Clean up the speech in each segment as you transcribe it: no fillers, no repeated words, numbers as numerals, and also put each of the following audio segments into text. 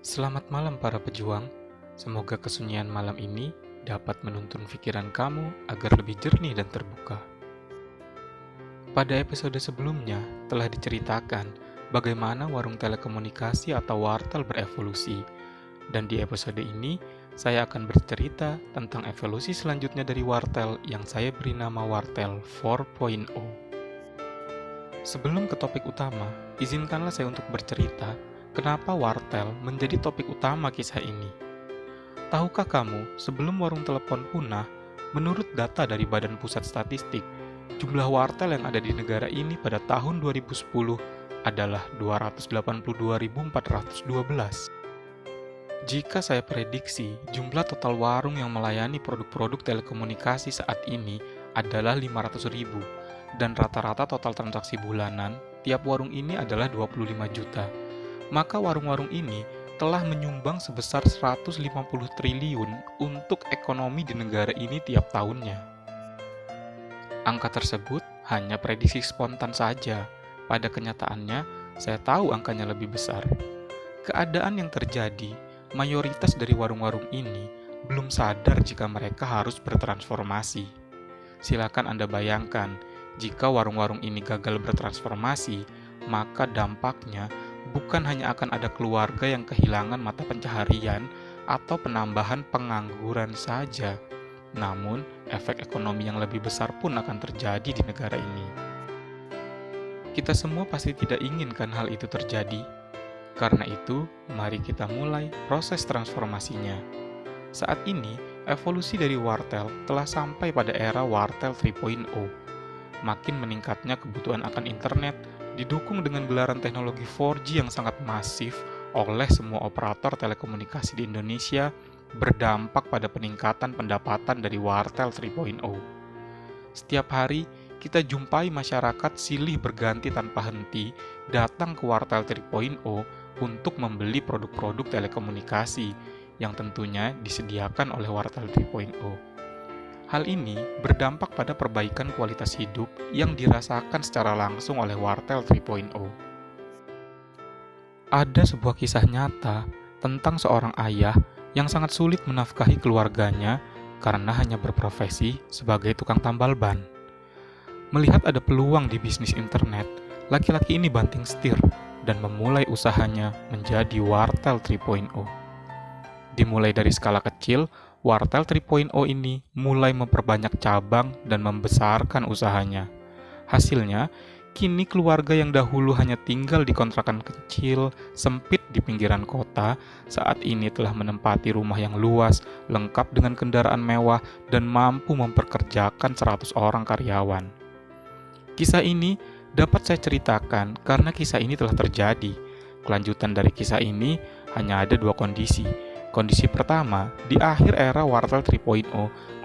Selamat malam para pejuang. Semoga kesunyian malam ini dapat menuntun pikiran kamu agar lebih jernih dan terbuka. Pada episode sebelumnya telah diceritakan bagaimana warung telekomunikasi atau wartel berevolusi. Dan di episode ini saya akan bercerita tentang evolusi selanjutnya dari wartel yang saya beri nama Wartel 4.0. Sebelum ke topik utama, izinkanlah saya untuk bercerita kenapa wartel menjadi topik utama kisah ini. Tahukah kamu, sebelum warung telepon punah, menurut data dari Badan Pusat Statistik, jumlah wartel yang ada di negara ini pada tahun 2010 adalah 282.412. Jika saya prediksi, jumlah total warung yang melayani produk-produk telekomunikasi saat ini adalah 500.000, dan rata-rata total transaksi bulanan tiap warung ini adalah 25 juta. Maka warung-warung ini telah menyumbang sebesar 150 triliun untuk ekonomi di negara ini tiap tahunnya. Angka tersebut hanya prediksi spontan saja. Pada kenyataannya, saya tahu angkanya lebih besar. Keadaan yang terjadi, mayoritas dari warung-warung ini belum sadar jika mereka harus bertransformasi. Silakan Anda bayangkan, jika warung-warung ini gagal bertransformasi, maka dampaknya bukan hanya akan ada keluarga yang kehilangan mata pencaharian atau penambahan pengangguran saja, namun efek ekonomi yang lebih besar pun akan terjadi di negara ini. Kita semua pasti tidak inginkan hal itu terjadi. Karena itu, mari kita mulai proses transformasinya. Saat ini, evolusi dari wartel telah sampai pada era wartel 3.0. Makin meningkatnya kebutuhan akan internet, didukung dengan gelaran teknologi 4G yang sangat masif oleh semua operator telekomunikasi di Indonesia, berdampak pada peningkatan pendapatan dari wartel 3.0. Setiap hari, kita jumpai masyarakat silih berganti tanpa henti datang ke wartel 3.0 untuk membeli produk-produk telekomunikasi yang tentunya disediakan oleh wartel 3.0. Hal ini berdampak pada perbaikan kualitas hidup yang dirasakan secara langsung oleh wartel 3.0. Ada sebuah kisah nyata tentang seorang ayah yang sangat sulit menafkahi keluarganya karena hanya berprofesi sebagai tukang tambal ban. Melihat ada peluang di bisnis internet, laki-laki ini banting setir dan memulai usahanya menjadi wartel 3.0. Dimulai dari skala kecil, wartel 3.0 ini mulai memperbanyak cabang dan membesarkan usahanya. Hasilnya, kini keluarga yang dahulu hanya tinggal di kontrakan kecil, sempit di pinggiran kota, saat ini telah menempati rumah yang luas, lengkap dengan kendaraan mewah, dan mampu memperkerjakan 100 orang karyawan. Kisah ini dapat saya ceritakan karena kisah ini telah terjadi. Kelanjutan dari kisah ini hanya ada dua kondisi. Kondisi pertama, di akhir era wartel 3.0,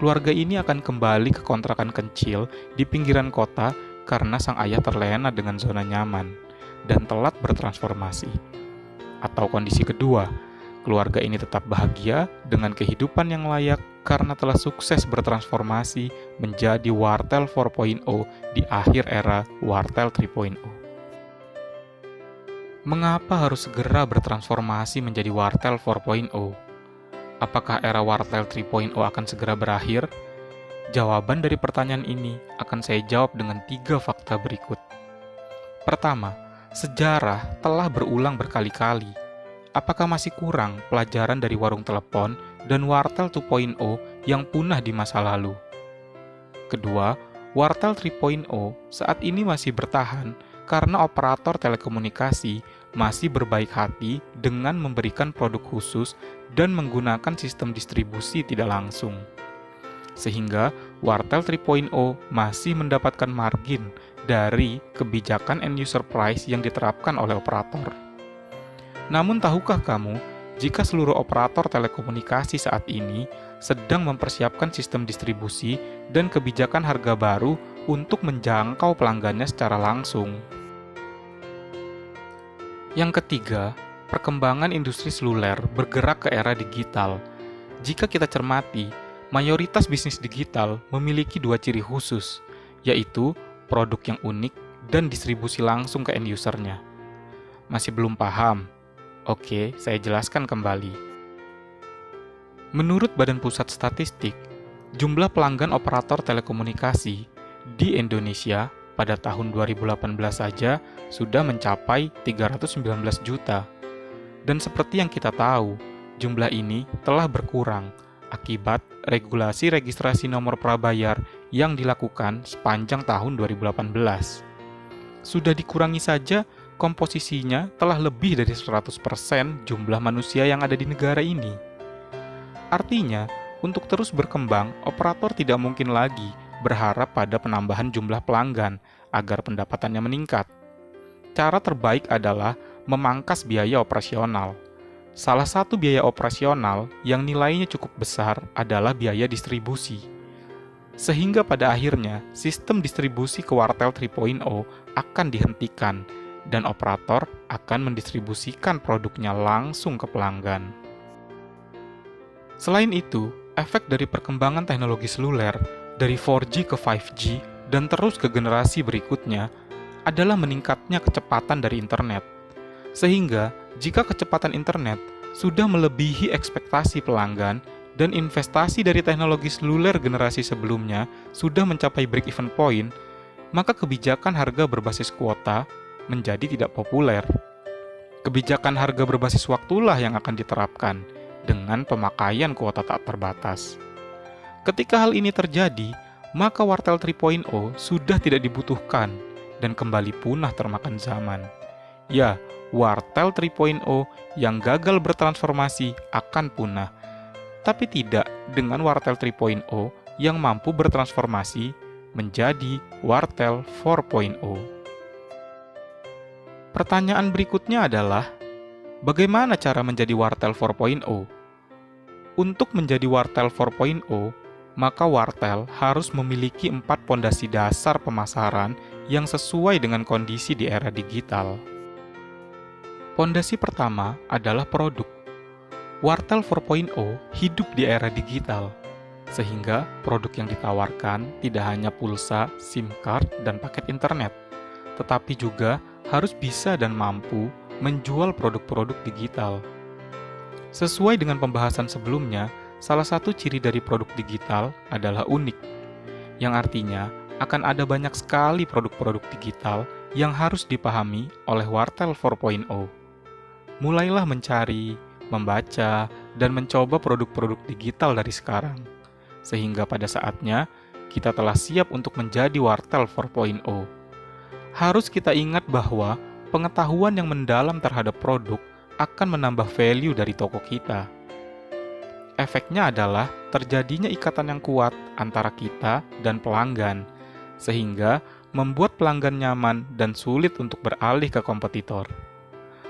keluarga ini akan kembali ke kontrakan kecil di pinggiran kota karena sang ayah terlena dengan zona nyaman dan telat bertransformasi. Atau kondisi kedua, keluarga ini tetap bahagia dengan kehidupan yang layak karena telah sukses bertransformasi menjadi wartel 4.0 di akhir era wartel 3.0. Mengapa harus segera bertransformasi menjadi wartel 4.0? Apakah era wartel 3.0 akan segera berakhir? Jawaban dari pertanyaan ini akan saya jawab dengan 3 fakta berikut. Pertama, sejarah telah berulang berkali-kali. Apakah masih kurang pelajaran dari warung telepon dan wartel 2.0 yang punah di masa lalu? Kedua, wartel 3.0 saat ini masih bertahan karena operator telekomunikasi masih berbaik hati dengan memberikan produk khusus dan menggunakan sistem distribusi tidak langsung. Sehingga wartel 3.0 masih mendapatkan margin dari kebijakan end user price yang diterapkan oleh operator. Namun tahukah kamu, jika seluruh operator telekomunikasi saat ini sedang mempersiapkan sistem distribusi dan kebijakan harga baru untuk menjangkau pelanggannya secara langsung. Yang ketiga, perkembangan industri seluler bergerak ke era digital. Jika kita cermati, mayoritas bisnis digital memiliki 2 ciri khusus, yaitu produk yang unik dan distribusi langsung ke end user-nya. Masih belum paham? Oke, saya jelaskan kembali. Menurut Badan Pusat Statistik, jumlah pelanggan operator telekomunikasi di Indonesia pada tahun 2018 saja sudah mencapai 319 juta. Dan seperti yang kita tahu, jumlah ini telah berkurang akibat regulasi registrasi nomor prabayar yang dilakukan sepanjang tahun 2018. Sudah dikurangi saja, komposisinya telah lebih dari 100% jumlah manusia yang ada di negara ini. Artinya, untuk terus berkembang, operator tidak mungkin lagi berharap pada penambahan jumlah pelanggan agar pendapatannya meningkat. Cara terbaik adalah memangkas biaya operasional. Salah satu biaya operasional yang nilainya cukup besar adalah biaya distribusi. Sehingga pada akhirnya, sistem distribusi ke Wartel 3.0 akan dihentikan dan operator akan mendistribusikan produknya langsung ke pelanggan. Selain itu, efek dari perkembangan teknologi seluler dari 4G ke 5G dan terus ke generasi berikutnya adalah meningkatnya kecepatan dari internet. Sehingga, jika kecepatan internet sudah melebihi ekspektasi pelanggan dan investasi dari teknologi seluler generasi sebelumnya sudah mencapai break-even point, maka kebijakan harga berbasis kuota menjadi tidak populer. Kebijakan harga berbasis waktulah yang akan diterapkan dengan pemakaian kuota tak terbatas. Ketika hal ini terjadi, maka Wartel 3.0 sudah tidak dibutuhkan dan kembali punah termakan zaman. Ya, Wartel 3.0 yang gagal bertransformasi akan punah, tapi tidak dengan Wartel 3.0 yang mampu bertransformasi menjadi Wartel 4.0. Pertanyaan berikutnya adalah, bagaimana cara menjadi Wartel 4.0? Untuk menjadi Wartel 4.0, maka Wartel harus memiliki 4 pondasi dasar pemasaran yang sesuai dengan kondisi di era digital. Pondasi pertama adalah produk. Wartel 4.0 hidup di era digital, sehingga produk yang ditawarkan tidak hanya pulsa, SIM card, dan paket internet, tetapi juga harus bisa dan mampu menjual produk-produk digital. Sesuai dengan pembahasan sebelumnya, salah satu ciri dari produk digital adalah unik, yang artinya akan ada banyak sekali produk-produk digital yang harus dipahami oleh Wartel 4.0. Mulailah mencari, membaca, dan mencoba produk-produk digital dari sekarang, sehingga pada saatnya kita telah siap untuk menjadi Wartel 4.0. Harus kita ingat bahwa pengetahuan yang mendalam terhadap produk akan menambah value dari toko kita. Efeknya adalah terjadinya ikatan yang kuat antara kita dan pelanggan, sehingga membuat pelanggan nyaman dan sulit untuk beralih ke kompetitor.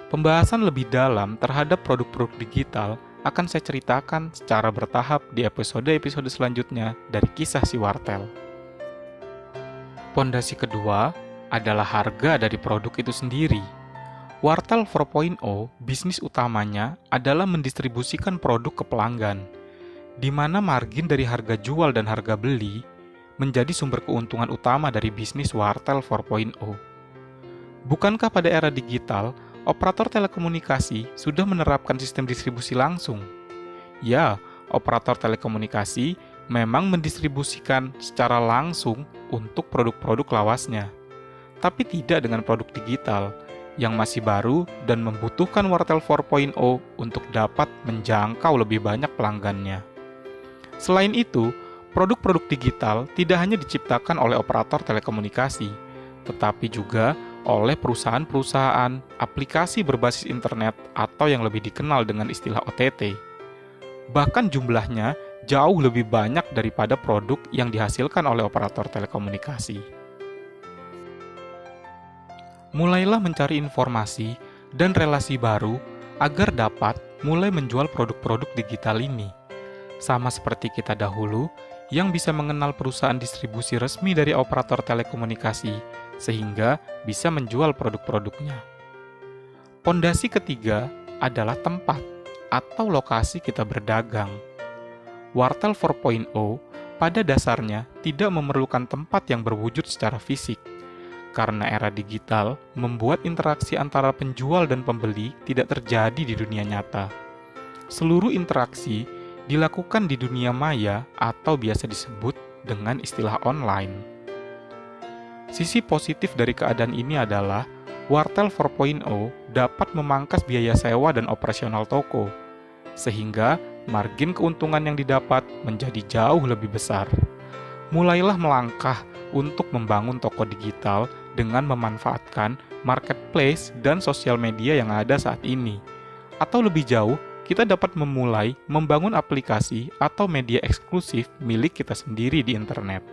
Pembahasan lebih dalam terhadap produk-produk digital akan saya ceritakan secara bertahap di episode-episode selanjutnya dari kisah si Wartel. Pondasi kedua adalah harga dari produk itu sendiri. Wartel 4.0 bisnis utamanya adalah mendistribusikan produk ke pelanggan, di mana margin dari harga jual dan harga beli menjadi sumber keuntungan utama dari bisnis Wartel 4.0. Bukankah pada era digital, operator telekomunikasi sudah menerapkan sistem distribusi langsung? Ya, operator telekomunikasi memang mendistribusikan secara langsung untuk produk-produk lawasnya, tapi tidak dengan produk digital yang masih baru dan membutuhkan Wartel 4.0 untuk dapat menjangkau lebih banyak pelanggannya. Selain itu, produk-produk digital tidak hanya diciptakan oleh operator telekomunikasi, tetapi juga oleh perusahaan-perusahaan aplikasi berbasis internet atau yang lebih dikenal dengan istilah OTT. Bahkan jumlahnya jauh lebih banyak daripada produk yang dihasilkan oleh operator telekomunikasi. Mulailah mencari informasi dan relasi baru agar dapat mulai menjual produk-produk digital ini. Sama seperti kita dahulu, yang bisa mengenal perusahaan distribusi resmi dari operator telekomunikasi, sehingga bisa menjual produk-produknya. Pondasi ketiga adalah tempat atau lokasi kita berdagang. Wartel 4.0 pada dasarnya tidak memerlukan tempat yang berwujud secara fisik, karena era digital membuat interaksi antara penjual dan pembeli tidak terjadi di dunia nyata. Seluruh interaksi dilakukan di dunia maya atau biasa disebut dengan istilah online. Sisi positif dari keadaan ini adalah Wartel 4.0 dapat memangkas biaya sewa dan operasional toko, sehingga margin keuntungan yang didapat menjadi jauh lebih besar. Mulailah melangkah untuk membangun toko digital dengan memanfaatkan marketplace dan sosial media yang ada saat ini. Atau lebih jauh, kita dapat memulai membangun aplikasi atau media eksklusif milik kita sendiri di internet.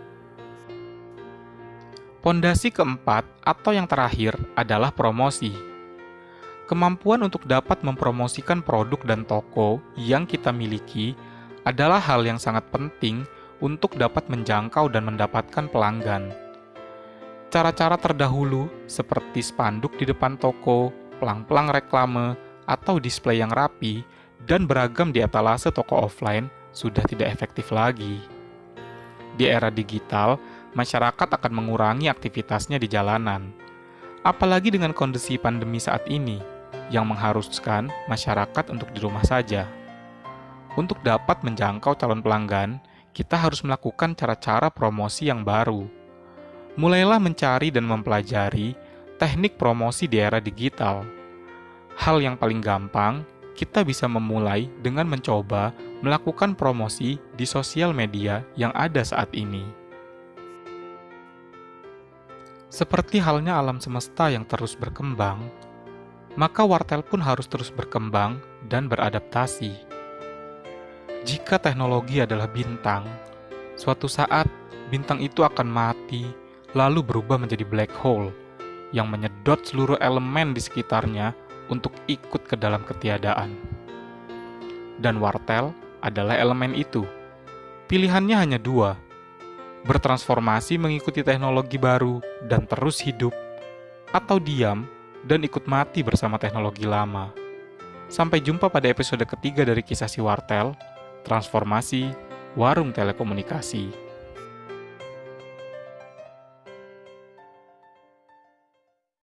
Pondasi keempat atau yang terakhir adalah promosi. Kemampuan untuk dapat mempromosikan produk dan toko yang kita miliki adalah hal yang sangat penting untuk dapat menjangkau dan mendapatkan pelanggan. Cara-cara terdahulu seperti spanduk di depan toko, pelang-pelang reklame, atau display yang rapi, dan beragam di etalase toko offline sudah tidak efektif lagi. Di era digital, masyarakat akan mengurangi aktivitasnya di jalanan. Apalagi dengan kondisi pandemi saat ini, yang mengharuskan masyarakat untuk di rumah saja. Untuk dapat menjangkau calon pelanggan, kita harus melakukan cara-cara promosi yang baru. Mulailah mencari dan mempelajari teknik promosi di era digital. Hal yang paling gampang, kita bisa memulai dengan mencoba melakukan promosi di sosial media yang ada saat ini. Seperti halnya alam semesta yang terus berkembang, maka wartel pun harus terus berkembang dan beradaptasi. Jika teknologi adalah bintang, suatu saat bintang itu akan mati, lalu berubah menjadi black hole yang menyedot seluruh elemen di sekitarnya untuk ikut ke dalam ketiadaan. Dan wartel adalah elemen itu. Pilihannya hanya dua, bertransformasi mengikuti teknologi baru dan terus hidup, atau diam dan ikut mati bersama teknologi lama. Sampai jumpa pada episode ketiga dari Kisah Si Wartel, Transformasi Warung Telekomunikasi.